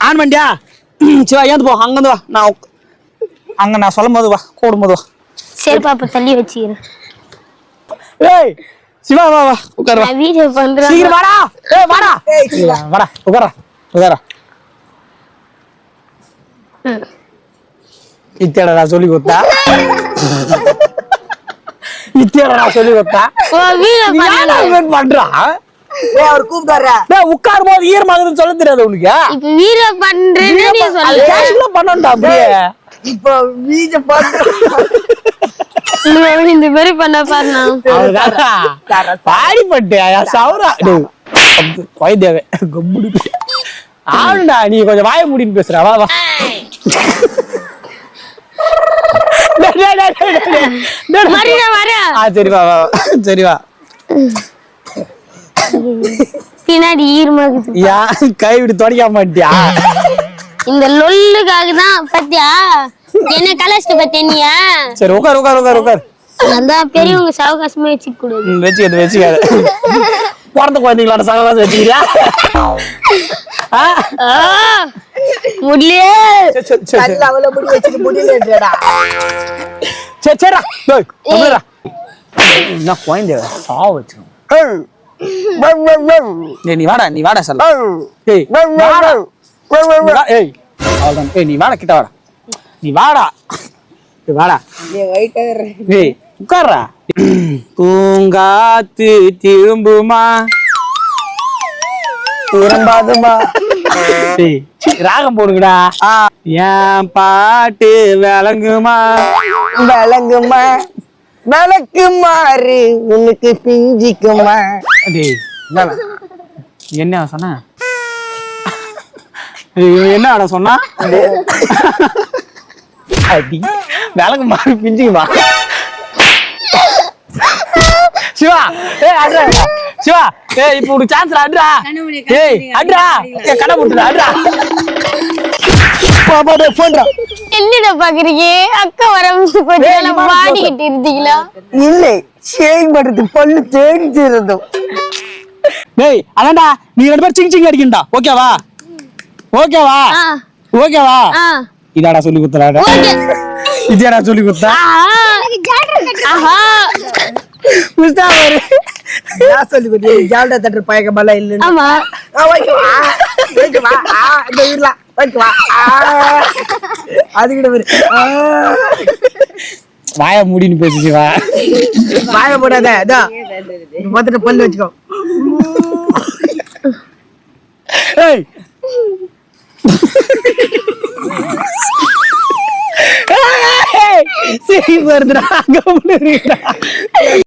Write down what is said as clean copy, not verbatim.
On பண்ணியா? சிவா ஏந்து போ, அங்கேருந்து வா. நான் சொல்லும் போது வா, கூடும்போது வா. சரி பாப்பா, தள்ளி வச்சுக்கிறேன். ஏய் சிவா வா வா உட்காரு. நான் வீடியோ பண்றேன். சீக்கிரம் வாடா. ஏய் வாடா. வாடா உட்காரா. உட்காரா. இத்தியாடா சொல்லி கொடுத்தா. இத்தியாடா சொல்லி கொடுத்தா. ஓ வீடியோ பண்றா. டேய் அவர் கூப்பிட்டாரா? டேய் உட்காரும் போது ஈரமாகுதுன்னு சொல்ல தெரியாது உனக்கு. இப்ப வீடியோ பண்றேன்னு நீ சொல்லு. கேஷ்ல பண்ணடா அப்படியே. இப்போ வீடியோ பண்ற. இந்த மாதிரி பண்ண பாருண்ணா. பாடி பட்டு சவுரா. கொய்தேவே கம்முடி. ஆளுடா நீ கொஞ்சம் வாய முடின்னு பேசுற. வா வா. சரி வா வா சரி வா. பின்னாடி ஈரமாகுது. யா கை விட்டு தொடக்க மாட்டியா? இந்த லொல்லுக்காக தான் பத்தியா என்ன கலாச்சிட்டு பத்தியா? சரி உட்கார் உட்கார் உட்கார் உட்கார். அதான் பெரியவங்க சவகாசமா வச்சுக்க கூடாது. வச்சுக்காது வச்சுக்காது. பிறந்த குழந்தைங்களோட சவகாசம் வச்சுக்கிறியா? முடியல. கல்ல அவள முடி வச்சிட்டு முடியலடா. சரி சரிடா. டேய் கம்முடா. நான் குழந்தை சாவ வச்சிரும். நீ வாடா சொல்ல. ஏய் வாடா. ஏய் அவ்வளவுதான். ஏய் நீ வாடா கிட்ட வாடா. நீ வாடா. வாடா. ஏய் உட்கார்றா. பூங்காத்து திரும்புமா திரும்பாதுமா. ஏய் ராகம் போடுங்கடா. என் பாட்டு விளங்குமா விளங்குமா விளக்கு மாறு உனக்கு பிஞ்சிக்குமா. டேய் என்ன சொன்ன? என்ன ஆட சொன்னா? அடி விளக்கு மாறு பிஞ்சுக்குமா. சிவா ஏய் அட்ரா. சிவா ஏய் இப்போ ஒரு சான்ஸ் அட்ரா. ஏய் அட்ரா. கடை போட்டுடா அட்ரா. பாப்பா டேய் போன்டா. என்னடா பாக்குறீங்க? அக்கா வரவங்க கொஞ்சம் மாடிக்கிட்டு இருந்தீங்களா? இல்ல ஷேவிங் பண்றது பல்லு தேஞ்சிருது. டேய் அதான்டா நீ ரெண்டு பேரும் சிங் சிங் அடிக்கணும்டா. ஓகேவா? ஓகேவா? ஓகேவா? இதாடா சொல்லி குடுத்தறாடா. ஓகே. இதாடா சொல்லி குடுத்தா. ஆஹா. முஸ்தாவர் நான் சொல்லி குடி ஜால்டா தட்டற பயக்கமல இல்ல. ஆமா. வைக்கு வா. வைக்கு வா. இந்த ஊர்ல வைக்கு வா. அதுகிட்ட வரு. வாய மூடின்னு பேசிச்சு வா. வாய போடாத. அதோ மொத்தட்ட பல்லு வச்சுக்கோ. ஏய் சரி வருதுடா. கம்முனு இருடா.